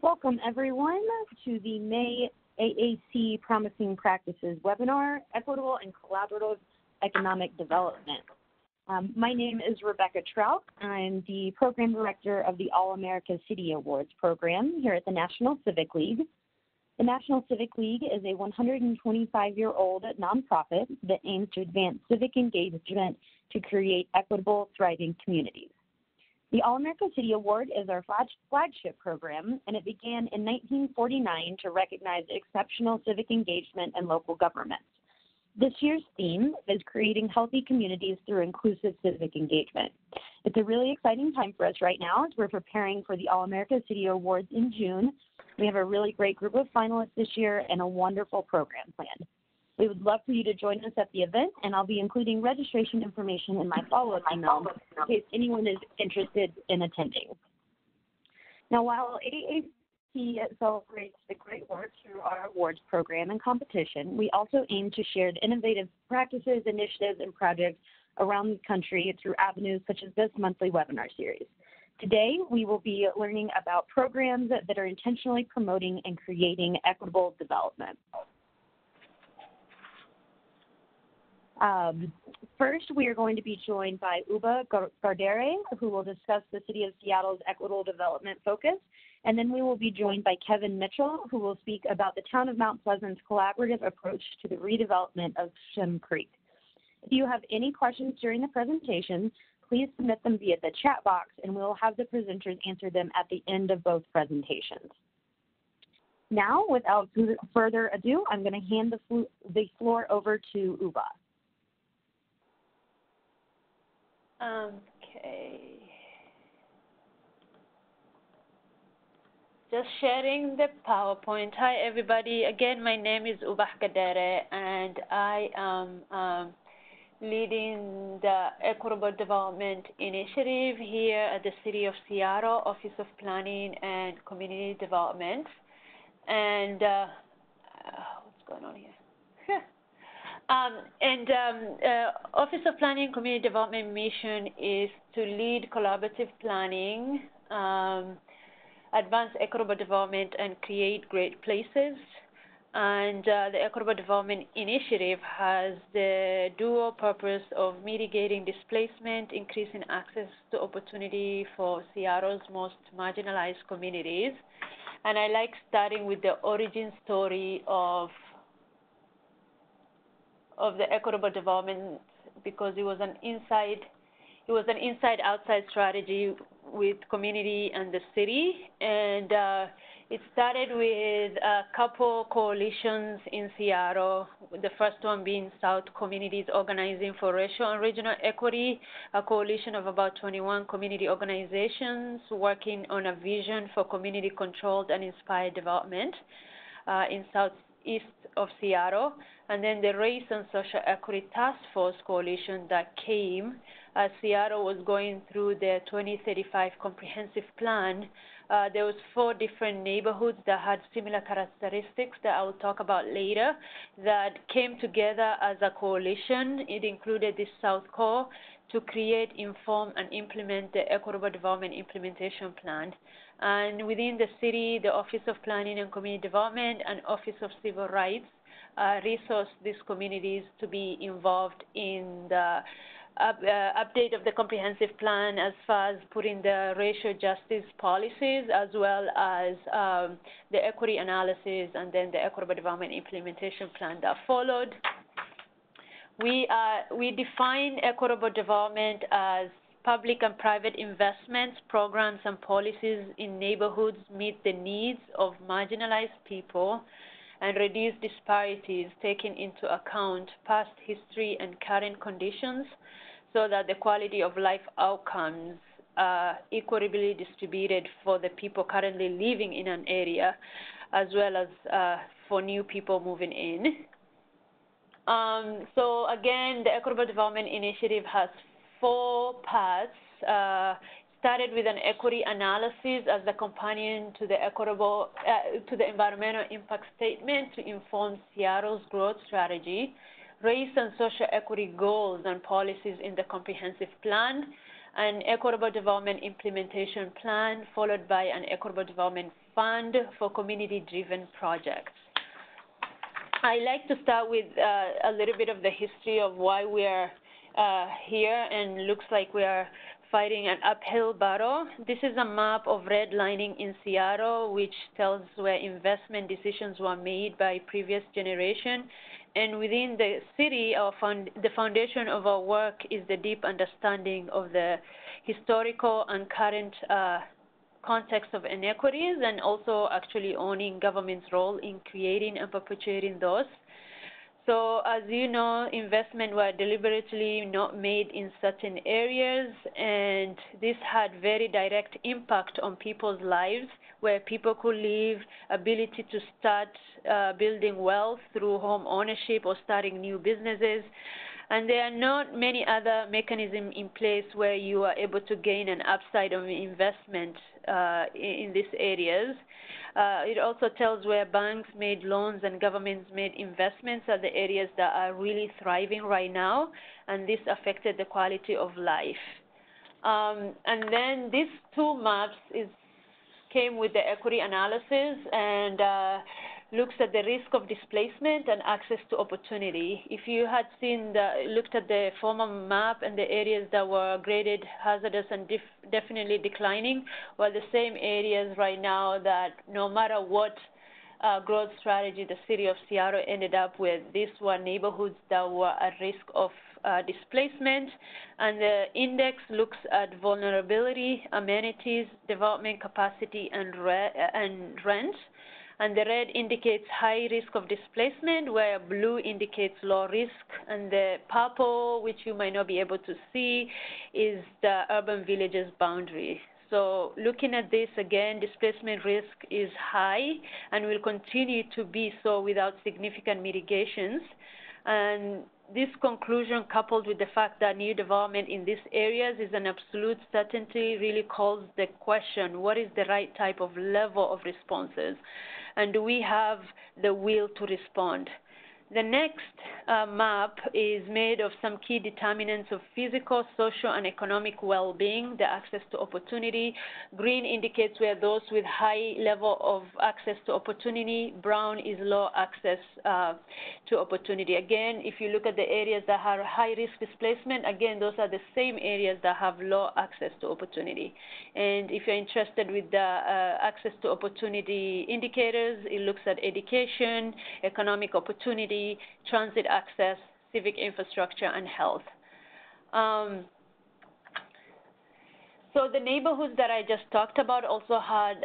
Welcome, everyone, to the May AAC Promising Practices webinar, Equitable and Collaborative Economic Development. My name is Rebecca Trout. I'm the Program Director of the All-America City Awards program here at the National Civic League. The National Civic League is a 125-year-old nonprofit that aims to advance civic engagement to create equitable, thriving communities. The All-America City Award is our flagship program, and it began in 1949 to recognize exceptional civic engagement in local governments. This year's theme is creating healthy communities through inclusive civic engagement. It's a really exciting time for us right now as we're preparing for the All-America City Awards in June. We have a really great group of finalists this year and a wonderful program planned. We would love for you to join us at the event, and I'll be including registration information in my follow-up email in case anyone is interested in attending. Now, while AAC celebrates the great work through our awards program and competition, we also aim to share the innovative practices, initiatives, and projects around the country through avenues such as this monthly webinar series. Today, we will be learning about programs that are intentionally promoting and creating equitable development. First, we are going to be joined by Ubax Gardheere, who will discuss the City of Seattle's equitable development focus, and then we will be joined by Kevin Mitchell, who will speak about the Town of Mount Pleasant's collaborative approach to the redevelopment of Shem Creek. If you have any questions during the presentation, please submit them via the chat box, and we will have the presenters answer them at the end of both presentations. Now, without further ado, I'm going to hand the floor over to Ubax. Okay. Just sharing the PowerPoint. Hi, everybody. Again, my name is Ubax Gardheere, and I am leading the Equitable Development Initiative here at the City of Seattle, Office of Planning and Community Development. And what's going on here? Office of Planning and Community Development mission is to lead collaborative planning, advance equitable development, and create great places. And the Equitable Development Initiative has the dual purpose of mitigating displacement, increasing access to opportunity for Seattle's most marginalized communities. And I like starting with the origin story of the equitable development because it was an inside-outside strategy with community and the city, and it started with a couple coalitions in Seattle, the first one being South Communities Organizing for Racial and Regional Equity, a coalition of about 21 community organizations working on a vision for community-controlled and inspired development in southeast of Seattle, and then the Race and Social Equity Task Force Coalition that came as Seattle was going through the 2035 Comprehensive Plan. There was 4 different neighborhoods that had similar characteristics that I will talk about later that came together as a coalition. It included the South Core to create, inform, and implement the Equitable Development Implementation Plan. And within the city, the Office of Planning and Community Development and Office of Civil Rights resource these communities to be involved in the update of the comprehensive plan as far as putting the racial justice policies as well as the equity analysis and then the equitable development implementation plan that followed. We define equitable development as public and private investments, programs, and policies in neighborhoods meet the needs of marginalized people and reduce disparities, taking into account past history and current conditions so that the quality of life outcomes are equitably distributed for the people currently living in an area as well as for new people moving in. So again, the Equitable Development Initiative has 4 parts. Started with an equity analysis as the companion to the environmental impact statement to inform Seattle's growth strategy, race and social equity goals and policies in the comprehensive plan, an Equitable Development Implementation Plan, followed by an Equitable Development Fund for community-driven projects. I like to start with a little bit of the history of why we are here, and looks like we are fighting an uphill battle. This is a map of redlining in Seattle, which tells where investment decisions were made by previous generation. And within the city, the foundation of our work is the deep understanding of the historical and current context of inequities, and also actually owning government's role in creating and perpetuating those. So as you know, investment were deliberately not made in certain areas, and this had very direct impact on people's lives, where people could live, ability to start building wealth through home ownership or starting new businesses. And there are not many other mechanisms in place where you are able to gain an upside of investment in these areas. It also tells where banks made loans and governments made investments are the areas that are really thriving right now, and this affected the quality of life. And then these two maps came with the equity analysis, and looks at the risk of displacement and access to opportunity. If you had looked at the former map and the areas that were graded hazardous and definitely declining, were the same areas right now that no matter what growth strategy the city of Seattle ended up with, these were neighborhoods that were at risk of displacement. And the index looks at vulnerability, amenities, development capacity, and rent. And the red indicates high risk of displacement, where blue indicates low risk, and the purple, which you might not be able to see, is the urban villages boundary. So looking at this again, displacement risk is high and will continue to be so without significant mitigations. And this conclusion, coupled with the fact that new development in these areas is an absolute certainty, really calls the question, what is the right type of level of responses? And do we have the will to respond? The next map is made of some key determinants of physical, social, and economic well-being, the access to opportunity. Green indicates where those with high level of access to opportunity. Brown is low access to opportunity. Again, if you look at the areas that have high risk displacement, again, those are the same areas that have low access to opportunity. And if you're interested with the access to opportunity indicators, it looks at education, economic opportunity, transit access, civic infrastructure, and health. So the neighborhoods that I just talked about also had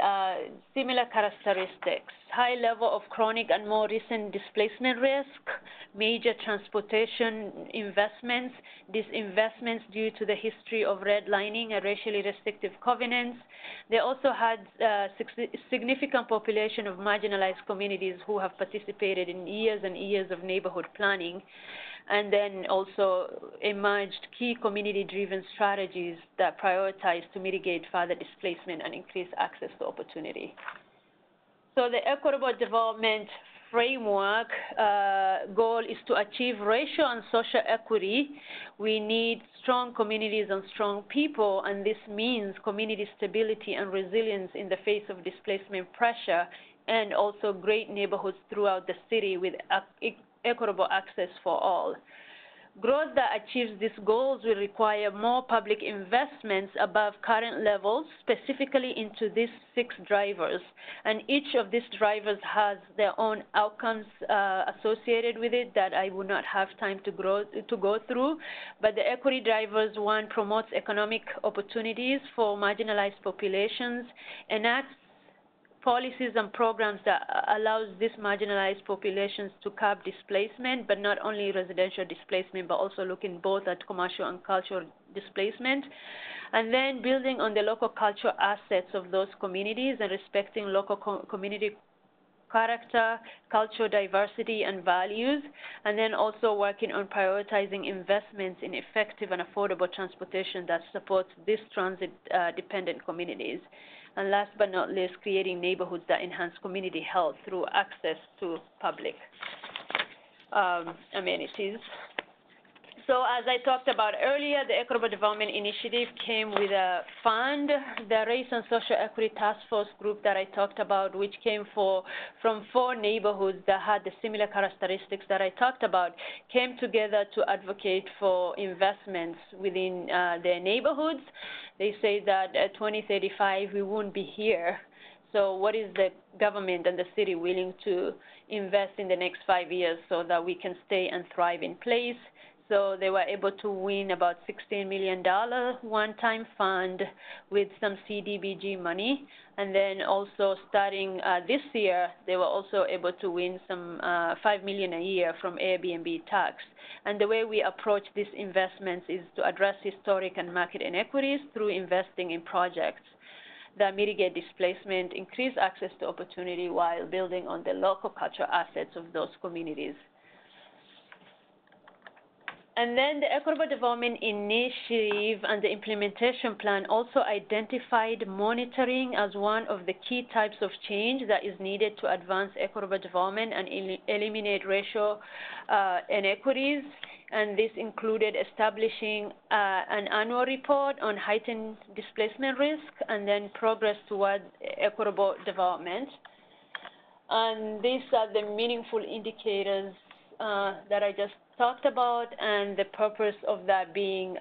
similar characteristics: high level of chronic and more recent displacement risk, major transportation investments, disinvestments due to the history of redlining and racially restrictive covenants. They also had significant population of marginalized communities who have participated in years and years of neighborhood planning. And then also emerged key community-driven strategies that prioritize to mitigate further displacement and increase access to opportunity. So the Equitable Development Framework goal is to achieve racial and social equity. We need strong communities and strong people, and this means community stability and resilience in the face of displacement pressure, and also great neighborhoods throughout the city with equitable access for all. Growth that achieves these goals will require more public investments above current levels, specifically into these 6 drivers. And each of these drivers has their own outcomes associated with it that I will not have time to go through. But the equity drivers: 1, promotes economic opportunities for marginalized populations, enacts policies and programs that allows these marginalized populations to curb displacement, but not only residential displacement, but also looking both at commercial and cultural displacement. And then building on the local cultural assets of those communities and respecting local community character, cultural diversity, and values, and then also working on prioritizing investments in effective and affordable transportation that supports these transit-dependent communities. And last but not least, creating neighborhoods that enhance community health through access to public amenities. So as I talked about earlier, the Equitable Development Initiative came with a fund. The Race and Social Equity Task Force group that I talked about, which came from 4 neighborhoods that had the similar characteristics that I talked about, came together to advocate for investments within their neighborhoods. They say that at 2035, we won't be here. So what is the government and the city willing to invest in the next 5 years so that we can stay and thrive in place? So they were able to win about $16 million one-time fund with some CDBG money. And then also starting this year, they were also able to win some $5 million a year from Airbnb tax. And the way we approach these investments is to address historic and market inequities through investing in projects that mitigate displacement, increase access to opportunity while building on the local cultural assets of those communities. And then the Equitable Development Initiative and the implementation plan also identified monitoring as one of the key types of change that is needed to advance equitable development and eliminate racial inequities. And this included establishing an annual report on heightened displacement risk and then progress toward equitable development. And these are the meaningful indicators that I just talked about, and the purpose of that being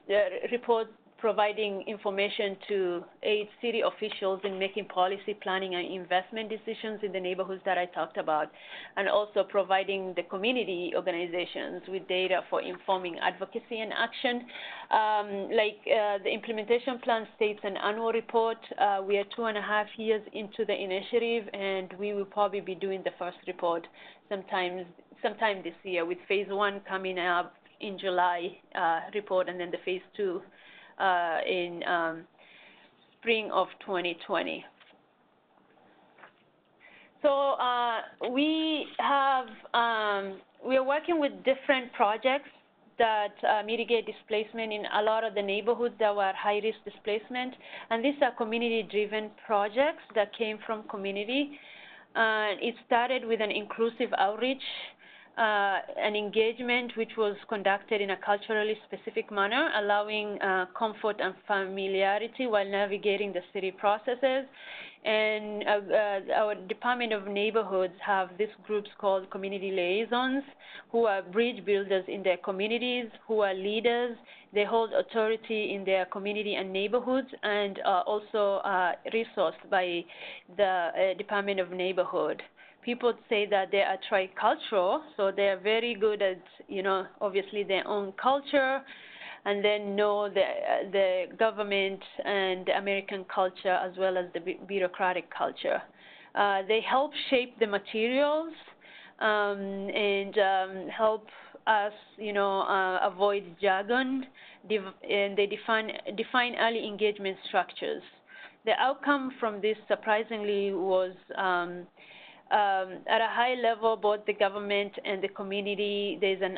the report providing information to aid city officials in making policy planning and investment decisions in the neighborhoods that I talked about, and also providing the community organizations with data for informing advocacy and action. The implementation plan states an annual report. We are 2.5 years into the initiative, and we will probably be doing the first report sometime this year, with phase 1 coming up in July report, and then the phase 2 in spring of 2020. So we are working with different projects that mitigate displacement in a lot of the neighborhoods that were high-risk displacement, and these are community-driven projects that came from community. It started with an inclusive outreach, an engagement which was conducted in a culturally specific manner, allowing comfort and familiarity while navigating the city processes. And our Department of Neighborhoods have these groups called community liaisons, who are bridge builders in their communities, who are leaders. They hold authority in their community and neighborhoods, and also resourced by the Department of Neighborhood. People say that they are tricultural, so they are very good at, obviously their own culture, and then know the government and the American culture as well as the bureaucratic culture. They help shape the materials and help us, avoid jargon, and they define early engagement structures. The outcome from this, surprisingly, was at a high level, both the government and the community, there's an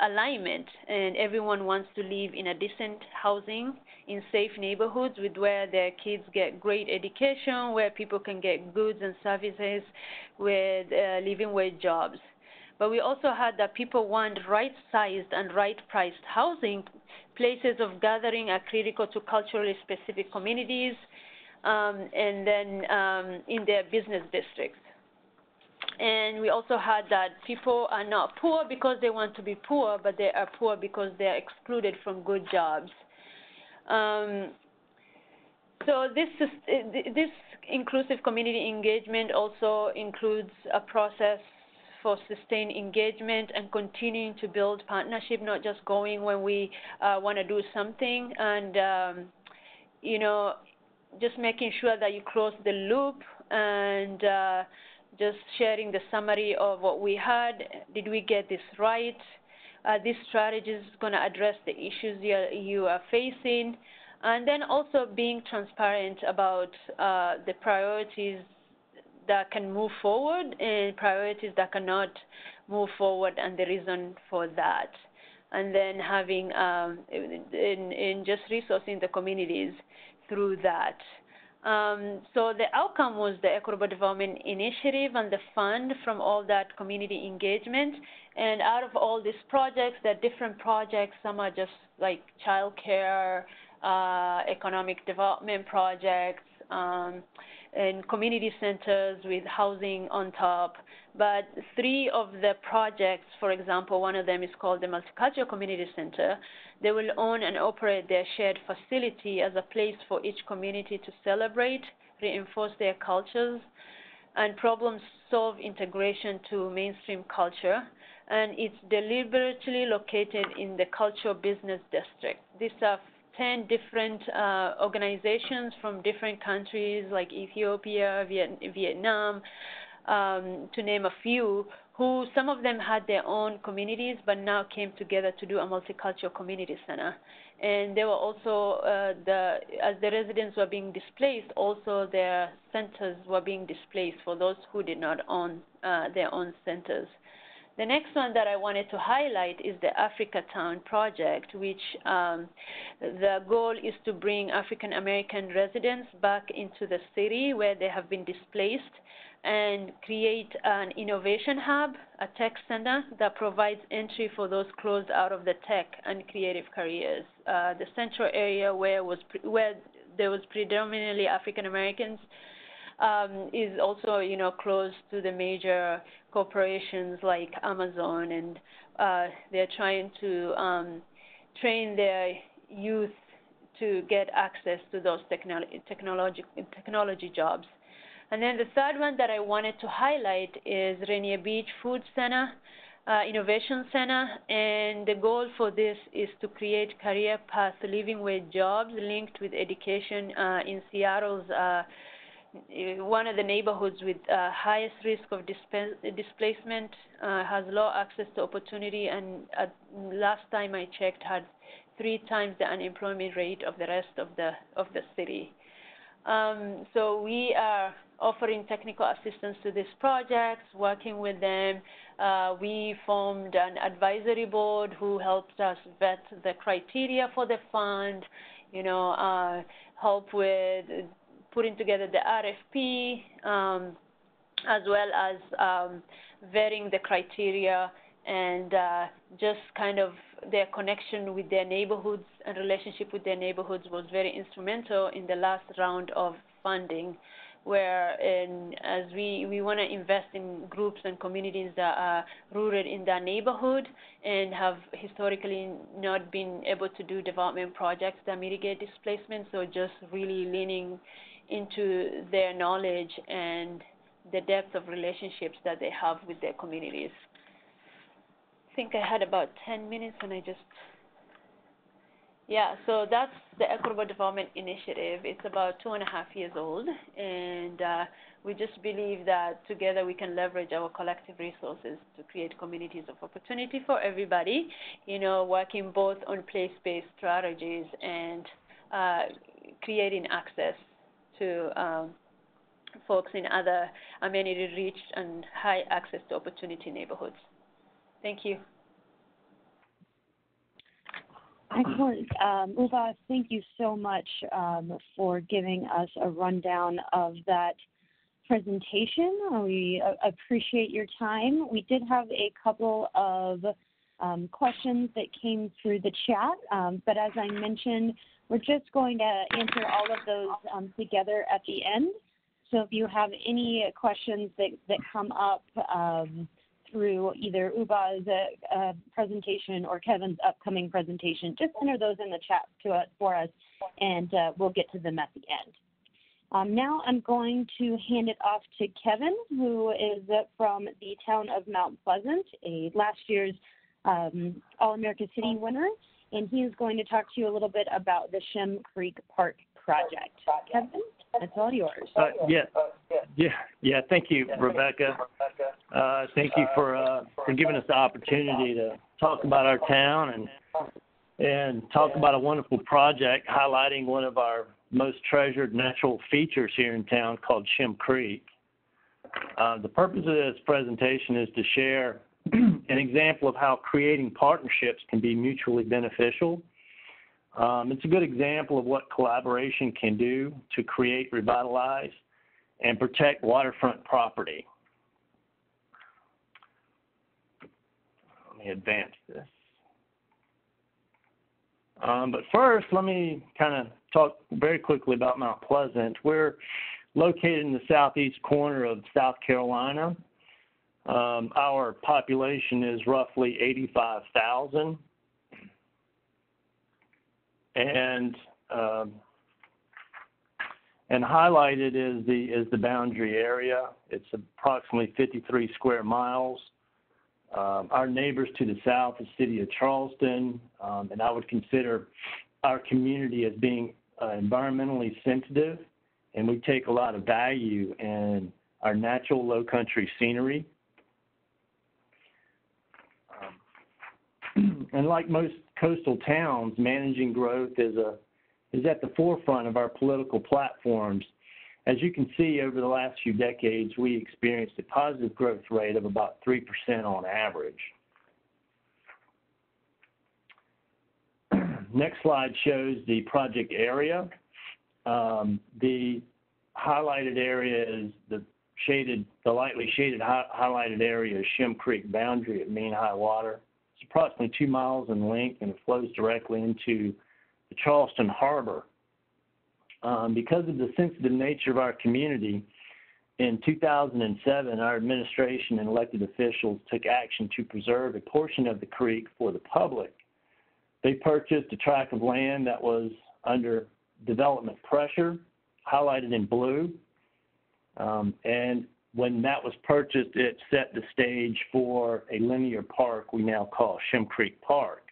alignment, and everyone wants to live in a decent housing in safe neighborhoods where their kids get great education, where people can get goods and services, with living wage jobs. But we also heard that people want right-sized and right-priced housing. Places of gathering are critical to culturally specific communities, and then in their business districts. And we also heard that people are not poor because they want to be poor, but they are poor because they are excluded from good jobs. So this inclusive community engagement also includes a process for sustained engagement and continuing to build partnership, not just going when we want to do something, and just making sure that you close the loop and just sharing the summary of what we had. Did we get this right? This strategy is going to address the issues you are facing, and then also being transparent about the priorities that can move forward and priorities that cannot move forward, and the reason for that. And then having in just resourcing the communities through that. So the outcome was the Equitable Development Initiative and the fund from all that community engagement. And out of all these projects, there are different projects. Some are just like childcare, economic development projects, and community centers with housing on top. But 3 of the projects, for example, one of them is called the Multicultural Community Center. They will own and operate their shared facility as a place for each community to celebrate, reinforce their cultures, and problem-solve integration to mainstream culture. And it's deliberately located in the Cultural Business District. These are 10 different organizations from different countries like Ethiopia, Vietnam, to name a few, who some of them had their own communities but now came together to do a multicultural community center. And they were also, as the residents were being displaced, also their centers were being displaced for those who did not own their own centers. The next one that I wanted to highlight is the Africa Town project, which the goal is to bring African American residents back into the city where they have been displaced and create an innovation hub, a tech center that provides entry for those closed out of the tech and creative careers. The central area where there was predominantly African Americans is also, close to the major corporations like Amazon, and they're trying to train their youth to get access to those technology jobs. And then the third one that I wanted to highlight is Rainier Beach Food Center, Innovation Center, and the goal for this is to create career path living wage jobs linked with education in Seattle's one of the neighborhoods with highest risk of displacement, has low access to opportunity, and last time I checked had 3 times the unemployment rate of the rest of the city. So we are offering technical assistance to these projects, working with them. We formed an advisory board who helped us vet the criteria for the fund, help with putting together the RFP, as well as vetting the criteria, and just kind of their connection with their neighborhoods and relationship with their neighborhoods was very instrumental in the last round of funding, where as we want to invest in groups and communities that are rooted in their neighborhood and have historically not been able to do development projects that mitigate displacement, so just really leaning into their knowledge and the depth of relationships that they have with their communities. I think I had about 10 minutes and so that's the Equitable Development Initiative. It's about 2.5 years old, and we just believe that together we can leverage our collective resources to create communities of opportunity for everybody, working both on place-based strategies and creating access to folks in other amenity-rich and high access to opportunity neighborhoods. Thank you. Excellent. Ubax, thank you so much for giving us a rundown of that presentation. We appreciate your time. We did have a couple of questions that came through the chat, but as I mentioned, we're just going to answer all of those together at the end. So if you have any questions that come up through either Uba's presentation or Kevin's upcoming presentation, just enter those in the chat for us, and we'll get to them at the end. Now I'm going to hand it off to Kevin, who is from the town of Mount Pleasant, a last year's All-America City winner, and he is going to talk to you a little bit about the Shem Creek Park project. Kevin, that's all yours. Yeah. Thank you, Rebecca. Thank you for giving us the opportunity to talk about our town and talk about a wonderful project highlighting one of our most treasured natural features here in town called Shem Creek. The purpose of this presentation is to share an example of how creating partnerships can be mutually beneficial. It's a good example of what collaboration can do to create, revitalize, and protect waterfront property. Let me advance this. But first, let me kind of talk very quickly about Mount Pleasant. We're located in the southeast corner of South Carolina. Our population is roughly 85,000. And highlighted is the boundary area. It's approximately 53 square miles. Our neighbors to the south, the city of Charleston, and I would consider our community as being environmentally sensitive, and we take a lot of value in our natural low country scenery. And like most coastal towns, managing growth is at the forefront of our political platforms. As you can see, over the last few decades, we experienced a positive growth rate of about 3% on average. Next slide shows the project area. The highlighted area is the lightly shaded highlighted area is Shem Creek boundary at mean high water. It's approximately 2 miles in length, and it flows directly into the Charleston Harbor. Because of the sensitive nature of our community, in 2007, our administration and elected officials took action to preserve a portion of the creek for the public. They purchased a tract of land that was under development pressure, highlighted in blue, and when that was purchased, it set the stage for a linear park we now call Shem Creek Park.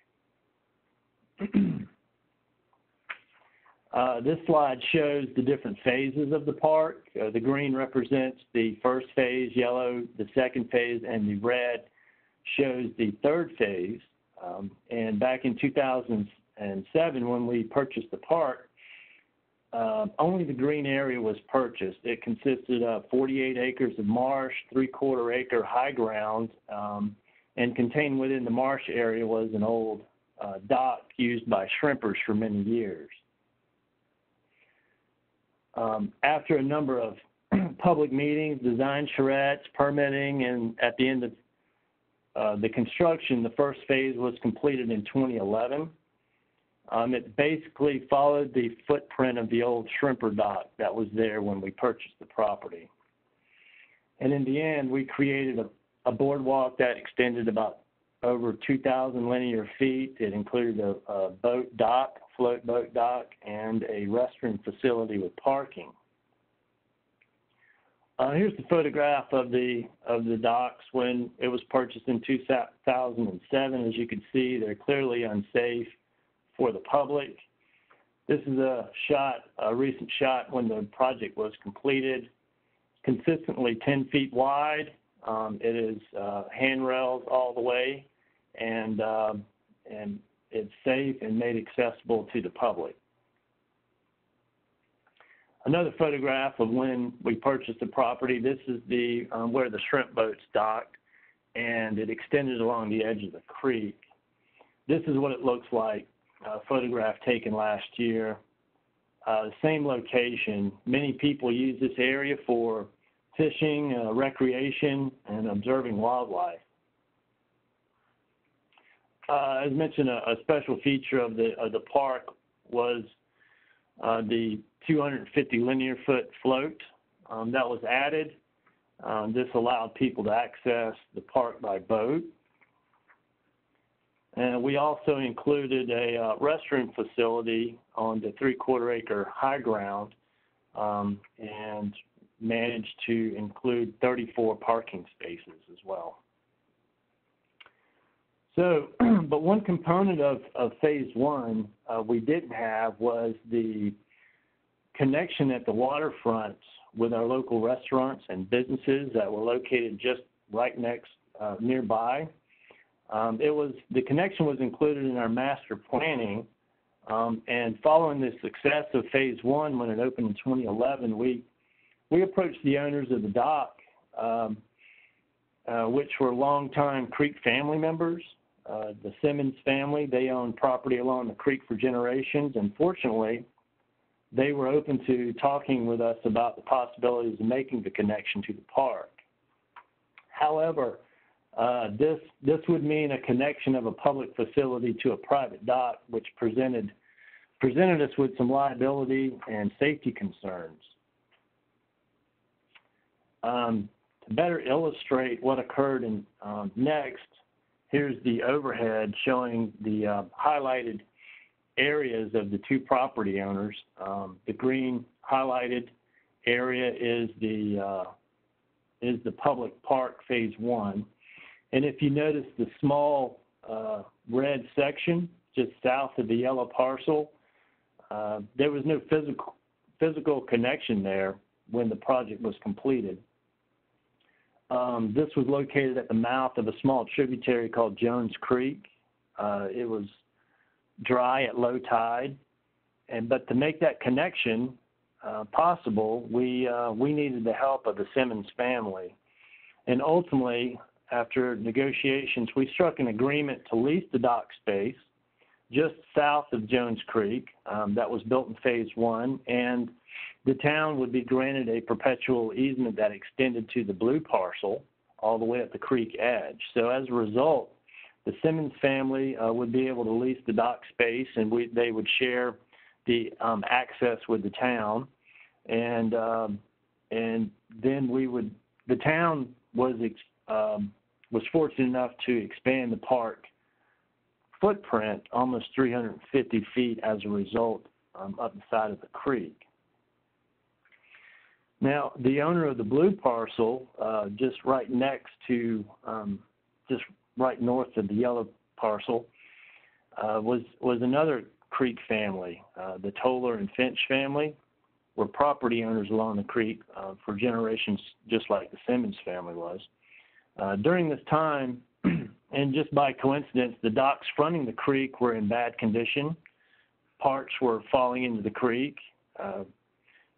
This slide shows the different phases of the park. The green represents the first phase, yellow the second phase, and the red shows the third phase. And back in 2007, when we purchased the park, only the green area was purchased. It consisted of 48 acres of marsh, 3/4 acre high ground, and contained within the marsh area was an old dock used by shrimpers for many years. After a number of public meetings, design charrettes, permitting, and at the end of the construction, the first phase was completed in 2011. It basically followed the footprint of the old shrimper dock that was there when we purchased the property. And in the end, we created a boardwalk that extended about over 2,000 linear feet. It included a boat dock, float boat dock, and a restroom facility with parking. Here's the photograph of the docks when it was purchased in 2007. As you can see, they're clearly unsafe for the public. This is a recent shot when the project was completed. Consistently 10 feet wide. It is handrails all the way, and it's safe and made accessible to the public. Another photograph of when we purchased the property. This is the where the shrimp boats docked, and it extended along the edge of the creek. This is what it looks like, a photograph taken last year. Same location. Many people use this area for fishing, recreation, and observing wildlife. As mentioned, a special feature of the park was the 250 linear foot float that was added. This allowed people to access the park by boat. And we also included a restroom facility on the 3/4 acre high ground and managed to include 34 parking spaces as well. So, but one component of phase one we didn't have was the connection at the waterfront with our local restaurants and businesses that were located just right nearby. The connection was included in our master planning, and following the success of phase one when it opened in 2011, we approached the owners of the dock, which were longtime Creek family members, the Simmons family. They owned property along the creek for generations, and fortunately, they were open to talking with us about the possibilities of making the connection to the park. However, this would mean a connection of a public facility to a private dock, which presented us with some liability and safety concerns. To better illustrate what occurred next, here's the overhead showing the highlighted areas of the two property owners. The green highlighted area is the public park phase 1. And if you notice the small red section just south of the yellow parcel, there was no physical connection there when the project was completed. This was located at the mouth of a small tributary called Jones Creek. It was dry at low tide, but to make that connection possible, we needed the help of the Simmons family. And ultimately, after negotiations, we struck an agreement to lease the dock space just south of Jones Creek that was built in phase 1, and the town would be granted a perpetual easement that extended to the blue parcel all the way up the creek edge. So as a result, the Simmons family would be able to lease the dock space, and they would share the access with the town, and then the town was fortunate enough to expand the park footprint almost 350 feet as a result up the side of the creek. Now, the owner of the blue parcel, just right next to, just right north of the yellow parcel, was another creek family. The Toller and Finch family were property owners along the creek for generations, just like the Simmons family was. During this time, and just by coincidence, the docks fronting the creek were in bad condition. Parts were falling into the creek.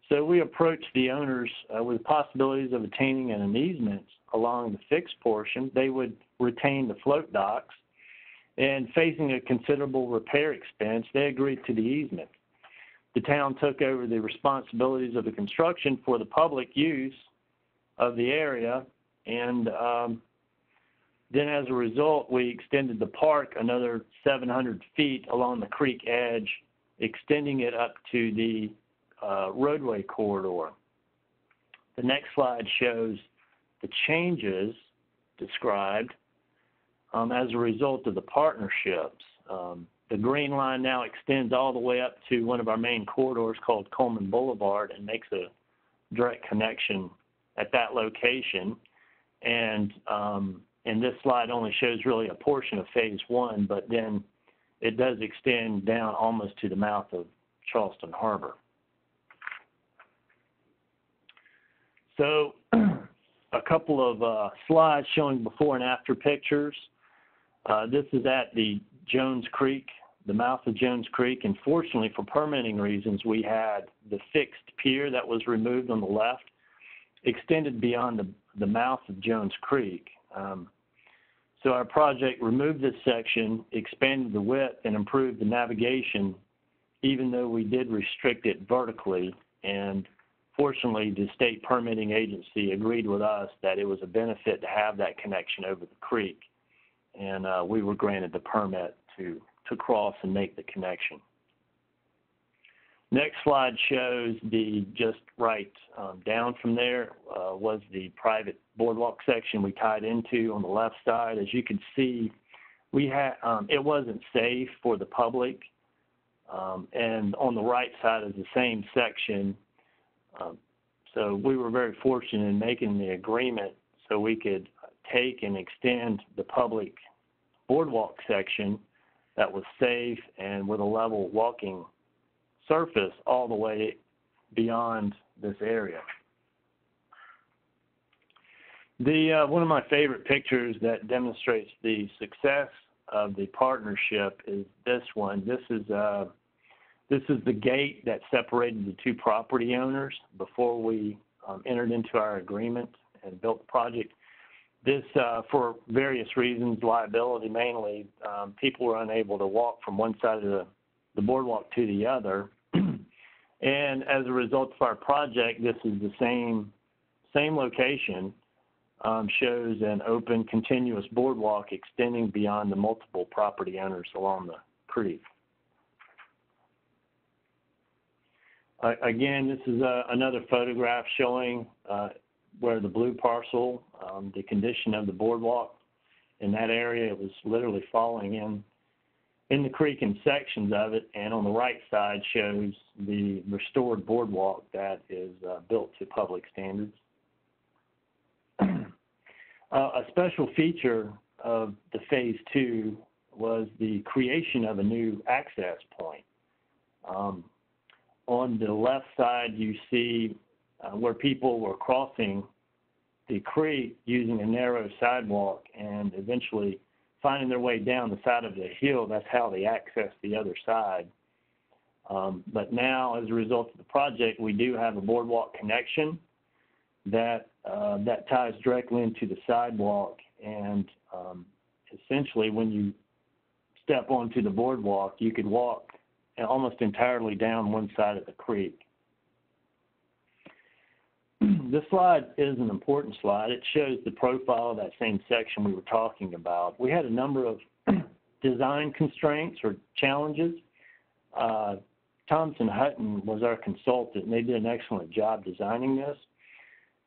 So we approached the owners with possibilities of attaining an easement along the fixed portion. They would retain the float docks, and facing a considerable repair expense, they agreed to the easement. The town took over the responsibilities of the construction for the public use of the area, and then as a result, we extended the park another 700 feet along the creek edge, extending it up to the roadway corridor. The next slide shows the changes described as a result of the partnerships. The green line now extends all the way up to one of our main corridors called Coleman Boulevard and makes a direct connection at that location. And this slide only shows really a portion of phase 1, but then it does extend down almost to the mouth of Charleston Harbor. So a couple of slides showing before and after pictures. This is at the Jones Creek, the mouth of Jones Creek, and fortunately for permitting reasons, we had the fixed pier that was removed on the left extended beyond the mouth of Jones Creek. So our project removed this section, expanded the width, and improved the navigation, even though we did restrict it vertically. And fortunately, the state permitting agency agreed with us that it was a benefit to have that connection over the creek. And we were granted the permit to cross and make the connection. Next slide shows just right down from there was the private boardwalk section we tied into on the left side. As you can see, we had it wasn't safe for the public, and on the right side is the same section. So we were very fortunate in making the agreement so we could take and extend the public boardwalk section that was safe and with a level walking surface all the way beyond this area. One of my favorite pictures that demonstrates the success of the partnership is this one. This is the gate that separated the two property owners before we entered into our agreement and built the project. This, for various reasons, liability mainly, people were unable to walk from one side of the boardwalk to the other. And as a result of our project, this is the same location, shows an open, continuous boardwalk extending beyond the multiple property owners along the creek. Again, this is another photograph showing where the blue parcel, the condition of the boardwalk in that area. It was literally falling in the creek in sections of it, and on the right side shows the restored boardwalk that is built to public standards. A special feature of the Phase 2 was the creation of a new access point. On the left side, you see where people were crossing the creek using a narrow sidewalk and eventually finding their way down the side of the hill. That's how they accessed the other side. But now, as a result of the project, we do have a boardwalk connection that ties directly into the sidewalk. And essentially, when you step onto the boardwalk, you could walk almost entirely down one side of the creek. This slide is an important slide. It shows the profile of that same section we were talking about. We had a number of design constraints or challenges. Thompson Hutton was our consultant, and they did an excellent job designing this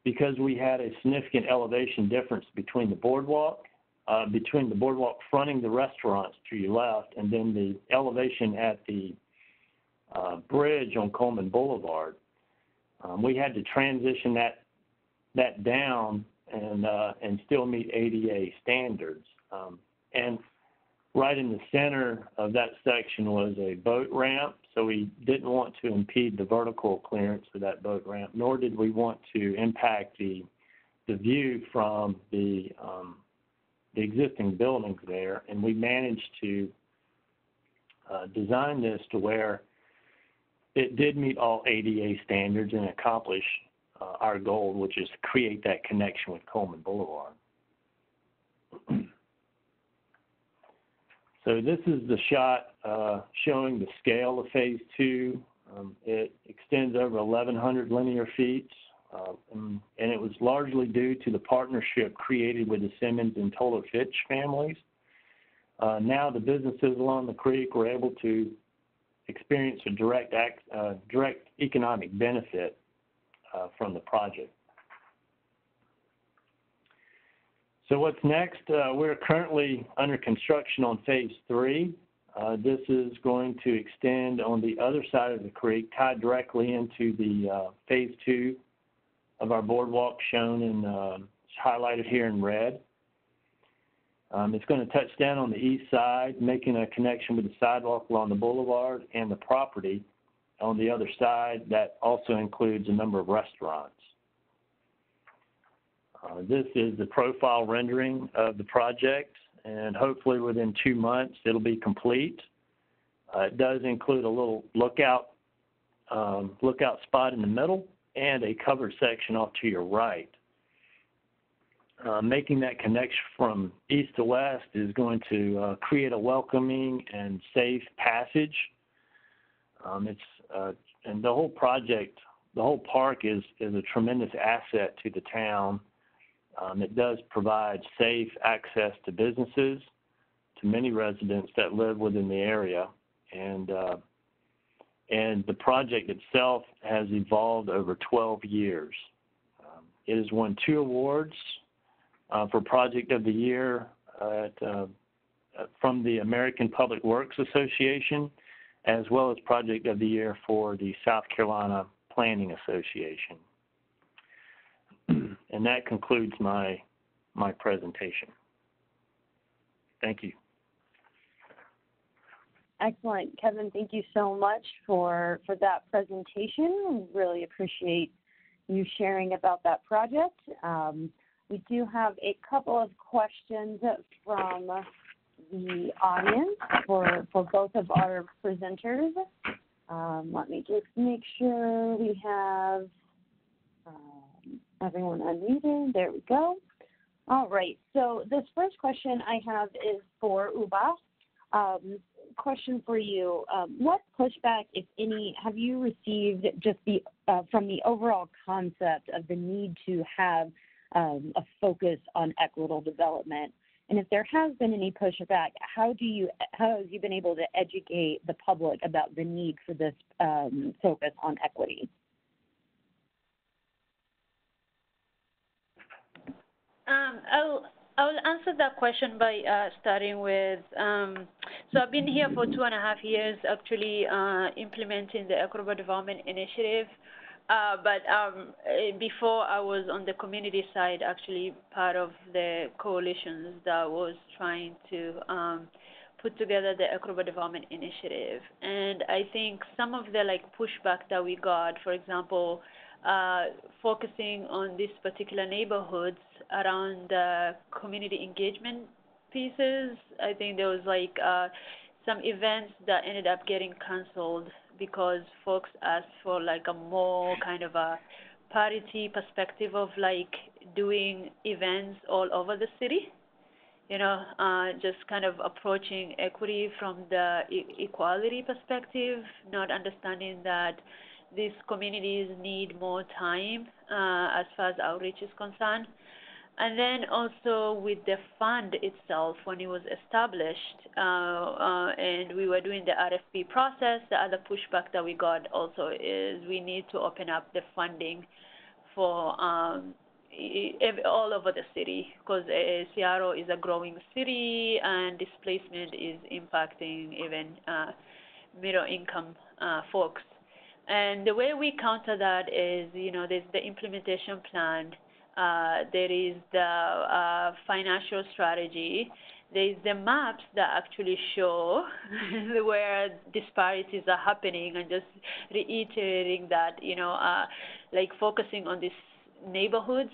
because we had a significant elevation difference between the boardwalk fronting the restaurants to your left, and then the elevation at the bridge on Coleman Boulevard. We had to transition that down and still meet ADA standards. And right in the center of that section was a boat ramp, so we didn't want to impede the vertical clearance of that boat ramp, nor did we want to impact the view from the existing buildings there. And we managed to design this to where it did meet all ADA standards and accomplish our goal, which is to create that connection with Coleman Boulevard. So this is the shot showing the scale of Phase 2. It extends over 1,100 linear feet, and it was largely due to the partnership created with the Simmons and Toller Fitch families. Now the businesses along the creek were able to experience a direct economic benefit from the project. So what's next? We're currently under construction on Phase 3. This is going to extend on the other side of the creek, tied directly into the Phase 2 of our boardwalk, shown in highlighted here in red. It's going to touch down on the east side, making a connection with the sidewalk along the boulevard and the property on the other side. That also includes a number of restaurants. This is the profile rendering of the project, and hopefully within 2 months it'll be complete. It does include a little lookout spot in the middle and a covered section off to your right. Making that connection from east to west is going to create a welcoming and safe passage. And the whole project, the whole park is a tremendous asset to the town. It does provide safe access to businesses, to many residents that live within the area, and the project itself has evolved over 12 years. It has won 2 awards for Project of the Year from the American Public Works Association, as well as Project of the Year for the South Carolina Planning Association. And that concludes my presentation. Thank you. Excellent. Kevin, thank you so much for that presentation. Really appreciate you sharing about that project. We do have a couple of questions from the audience for both of our presenters. Let me just make sure we have everyone unmuted. There we go. All right. So this first question I have is for Ubax. Question for you. What pushback, if any, have you received just from the overall concept of the need to have a focus on equitable development? And if there has been any pushback, how have you been able to educate the public about the need for this focus on equity? I'll answer that question by starting with, so I've been here for 2.5 years, actually implementing the Equitable Development Initiative. But before I was on the community side, actually part of the coalitions that was trying to put together the Equitable Development Initiative. And I think some of the pushback that we got, for example, focusing on these particular neighborhoods around community engagement pieces. I think there was some events that ended up getting canceled because folks asked for a more kind of a parity perspective of doing events all over the city. Just kind of approaching equity from the equality perspective, not understanding that these communities need more time as far as outreach is concerned. And then also with the fund itself, when it was established and we were doing the RFP process, the other pushback that we got also is we need to open up the funding for all over the city, because Seattle is a growing city and displacement is impacting even middle-income folks. And the way we counter that is, there's the implementation plan, there is the financial strategy, there's the maps that actually show where disparities are happening, and just reiterating that, focusing on these neighborhoods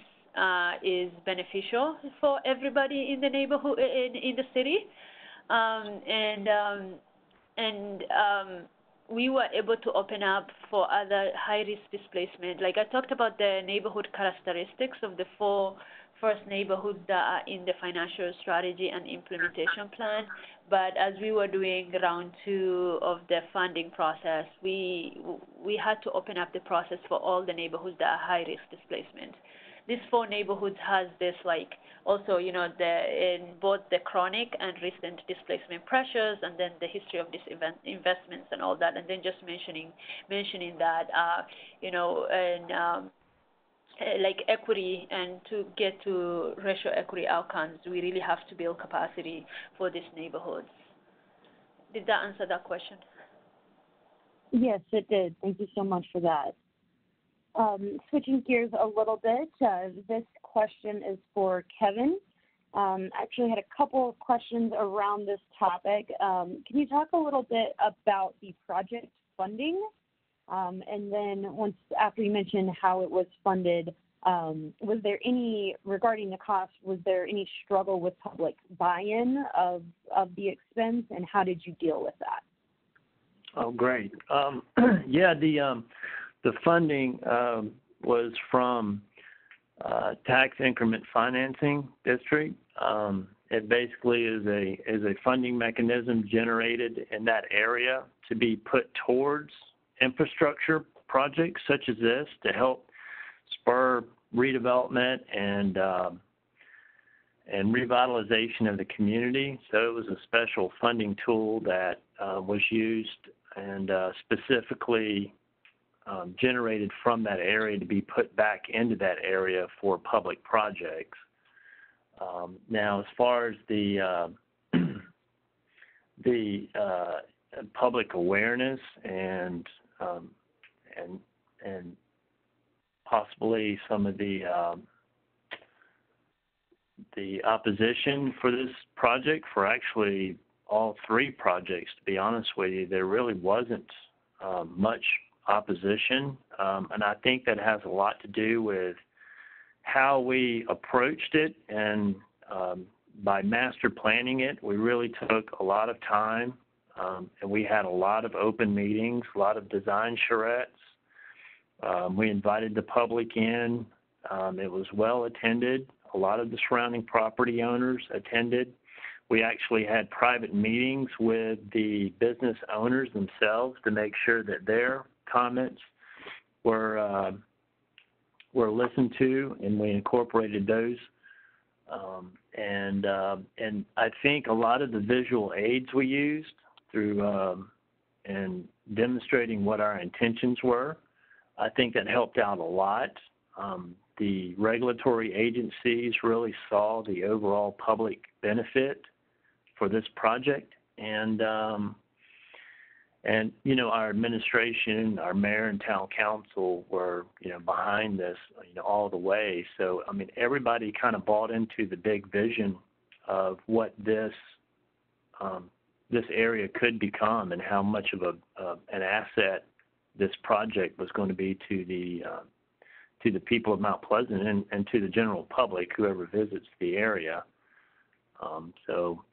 is beneficial for everybody in the neighborhood, in the city. We were able to open up for other high-risk displacement. I talked about the neighborhood characteristics of the 4 first neighborhoods that are in the financial strategy and implementation plan. But as we were doing round 2 of the funding process, we had to open up the process for all the neighborhoods that are high-risk displacement. These 4 neighborhoods has this also, in both the chronic and recent displacement pressures, and then the history of these investments and all that, and then just mentioning that, equity, and to get to racial equity outcomes, we really have to build capacity for these neighborhoods. Did that answer that question? Yes, it did. Thank you so much for that. Switching gears a little bit, this question is for Kevin. Actually had a couple of questions around this topic. Can you talk a little bit about the project funding? And then after you mentioned how it was funded, was there any, regarding the cost, was there any struggle with public buy-in of the expense, and how did you deal with that? Oh, great. Yeah, the funding was from tax increment financing district. It basically is a funding mechanism generated in that area to be put towards infrastructure projects such as this to help spur redevelopment and revitalization of the community. So it was a special funding tool that was used and specifically generated from that area to be put back into that area for public projects. Now, as far as the public awareness and possibly some of the opposition for this project, for actually all 3 projects, to be honest with you, there really wasn't much opposition, and I think that has a lot to do with how we approached it, and by master planning it, we really took a lot of time, and we had a lot of open meetings, a lot of design charrettes. We invited the public in. It was well attended. A lot of the surrounding property owners attended. We actually had private meetings with the business owners themselves to make sure that their comments were listened to, and we incorporated those. And I think a lot of the visual aids we used through and demonstrating what our intentions were, I think that helped out a lot. The regulatory agencies really saw the overall public benefit for this project, and you know, our administration, our mayor and town council were, you know, behind this, you know, all the way. So I mean, everybody kind of bought into the big vision of what this area could become and how much of an asset this project was going to be to the people of Mount Pleasant and to the general public, whoever visits the area. So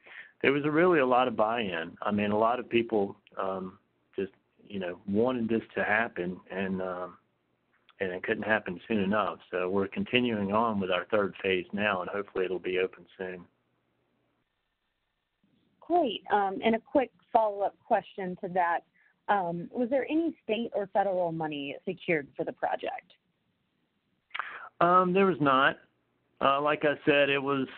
there was really a lot of buy-in. I mean, a lot of people just, you know, wanted this to happen, and it couldn't happen soon enough. So we're continuing on with our third phase now, and hopefully it'll be open soon. Great. And a quick follow-up question to that. Was there any state or federal money secured for the project? There was not. Like I said, it was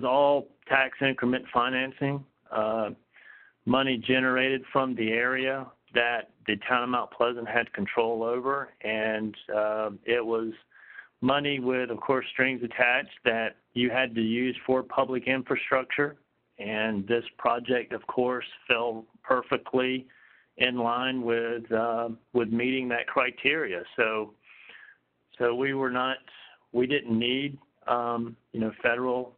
all tax increment financing, money generated from the area that the town of Mount Pleasant had control over, and it was money with, of course, strings attached that you had to use for public infrastructure. And this project, of course, fell perfectly in line with meeting that criteria. So we didn't need, you know, federal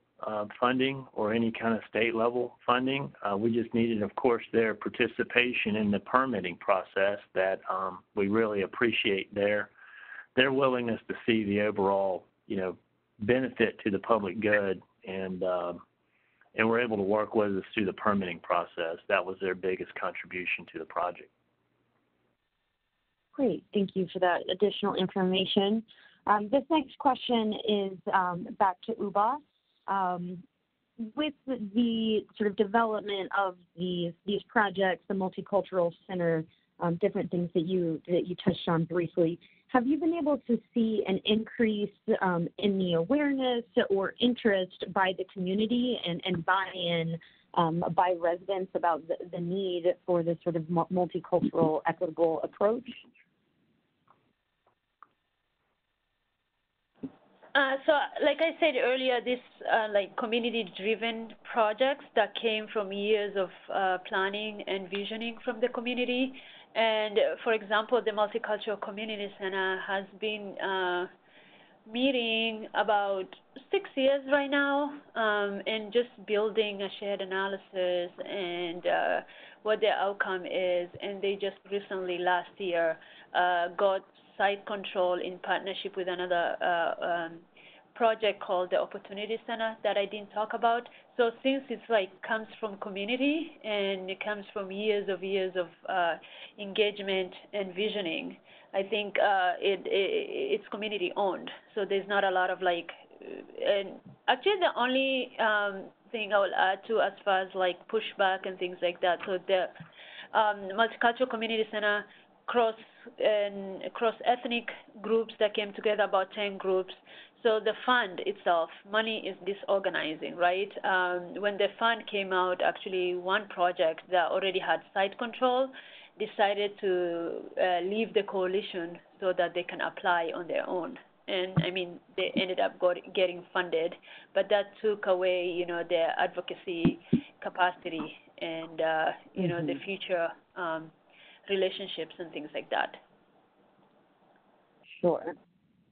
funding or any kind of state level funding. We just needed, of course, their participation in the permitting process. That we really appreciate their willingness to see the overall, you know, benefit to the public good, and we're able to work with us through the permitting process. That was their biggest contribution to the project. Great. Thank you for that additional information. This next question is back to Ubax. With the sort of development of these projects, the multicultural center, different things that you touched on briefly, have you been able to see an increase in the awareness or interest by the community and buy-in by residents about the need for this sort of multicultural, equitable approach? So, like I said earlier, this like community-driven projects that came from years of planning and visioning from the community. And for example, the Multicultural Community Center has been meeting about 6 years right now, and just building a shared analysis and what their outcome is. And they just recently, last year, got site control in partnership with another project called the Opportunity Center that I didn't talk about. So since it's like comes from community and it comes from years of engagement and visioning, I think it's community owned. So there's not a lot of like, and actually the only thing I will add to as far as like pushback and things like that. So the Multicultural Community Center cross ethnic groups that came together, about 10 groups. So the fund itself, money is disorganizing, right? When the fund came out, actually one project that already had site control decided to leave the coalition so that they can apply on their own. And I mean, they ended up getting funded, but that took away, you know, their advocacy capacity and, you know, the future relationships and things like that. Sure.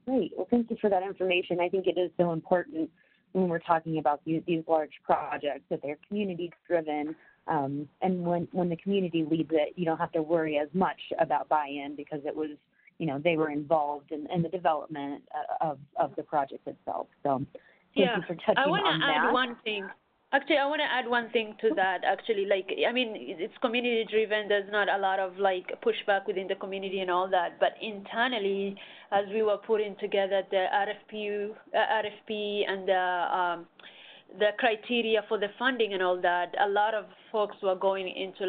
Great. Well, thank you for that information. I think it is so important when we're talking about these large projects that they're community-driven, and when the community leads it, you don't have to worry as much about buy-in because it was, you know, they were involved in the development of the project itself. So thank you for touching on that. I want to add one thing. Actually, I want to add one thing to that. Actually, it's community driven. There's not a lot of pushback within the community and all that. But internally, as we were putting together the RFP and the criteria for the funding and all that, a lot of folks were going into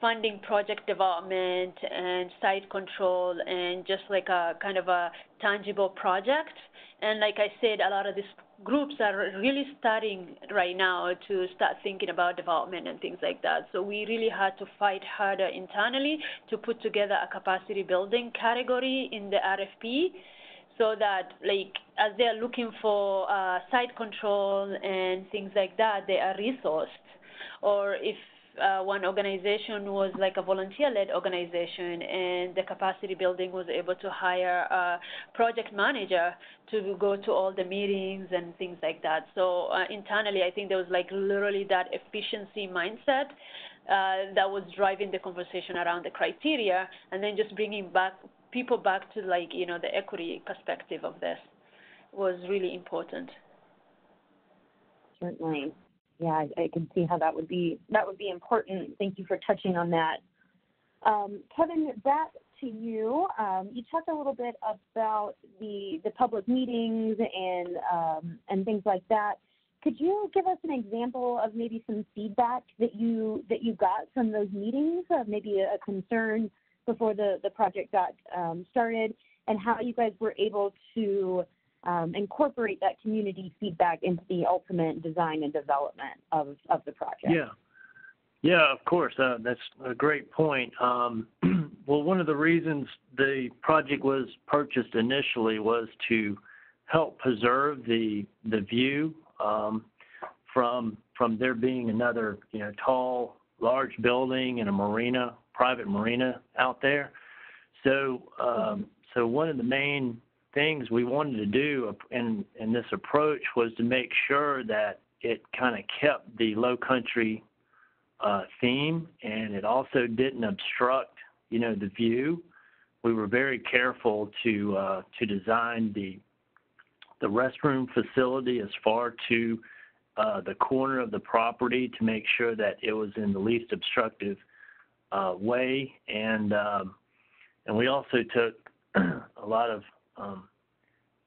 funding project development and site control and just like a kind of a tangible project. And like I said, a lot of these groups are really starting right now to start thinking about development and things like that. So we really had to fight harder internally to put together a capacity building category in the RFP so that as they're looking for site control and things like that, they are resourced. Or if one organization was like a volunteer-led organization and the capacity building was able to hire a project manager to go to all the meetings and things like that. So internally, I think there was literally that efficiency mindset that was driving the conversation around the criteria, and then just bringing people back to the equity perspective of this was really important. Certainly. Yeah, I can see how that would be important. Thank you for touching on that. Kevin, back to you. You talked a little bit about the public meetings and things like that. Could you give us an example of maybe some feedback that you got from those meetings, maybe a concern before the project got started, and how you guys were able to incorporate that community feedback into the ultimate design and development of the project? Yeah, of course. That's a great point. Well, one of the reasons the project was purchased initially was to help preserve the view from there being another tall, large building and a marina, private marina out there. So one of the main things we wanted to do in this approach was to make sure that it kind of kept the low country theme, and it also didn't obstruct the view. We were very careful to design the restroom facility as far to the corner of the property to make sure that it was in the least obstructive way, and we also took a lot of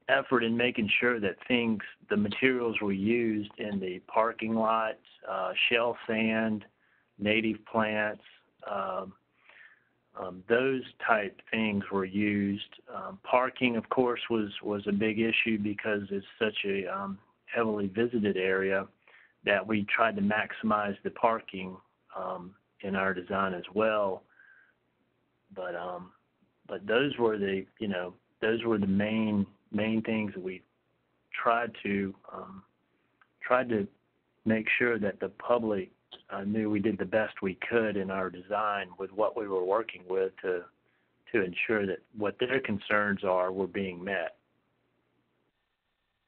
effort in making sure that the materials we used in the parking lot, shell sand, native plants, those type things were used. Parking, of course, was a big issue because it's such a heavily visited area that we tried to maximize the parking in our design as well. But those were the main things that we tried to make sure that the public knew we did the best we could in our design with what we were working with to ensure that what their concerns were being met.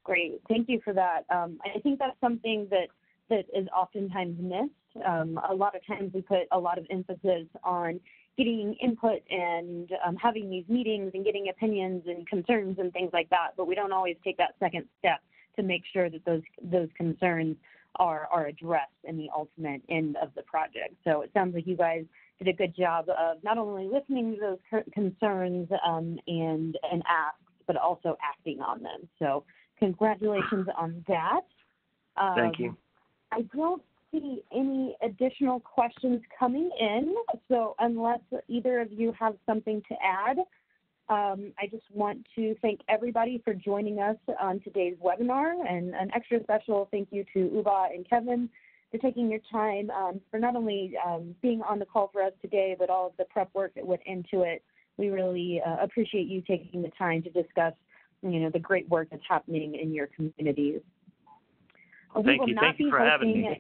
Great, thank you for that. I think that's something that is oftentimes missed. A lot of times we put a lot of emphasis on getting input and having these meetings and getting opinions and concerns and things like that, but we don't always take that second step to make sure that those concerns are addressed in the ultimate end of the project. So it sounds like you guys did a good job of not only listening to those concerns and asks, but also acting on them. So congratulations on that. Thank you. I don't see any additional questions coming in, so unless either of you have something to add, I just want to thank everybody for joining us on today's webinar, and an extra special thank you to Uba and Kevin for taking your time for not only being on the call for us today, but all of the prep work that went into it. We really appreciate you taking the time to discuss the great work that's happening in your communities. Thank you for having me.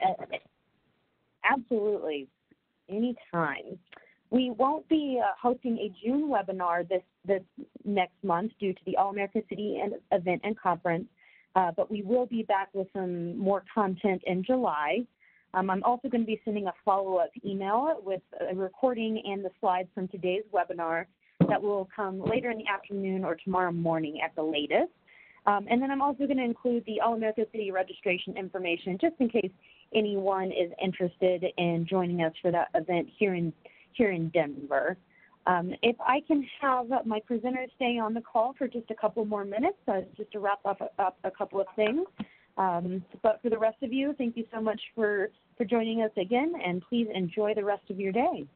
Absolutely. Anytime. We won't be hosting a June webinar this next month due to the All-America City event and conference, but we will be back with some more content in July. I'm also going to be sending a follow-up email with a recording and the slides from today's webinar that will come later in the afternoon or tomorrow morning at the latest. And then I'm also going to include the All-America City registration information just in case anyone is interested in joining us for that event here in Denver. If I can have my presenters stay on the call for just a couple more minutes, just to wrap up a couple of things. But for the rest of you, thank you so much for joining us again, and please enjoy the rest of your day.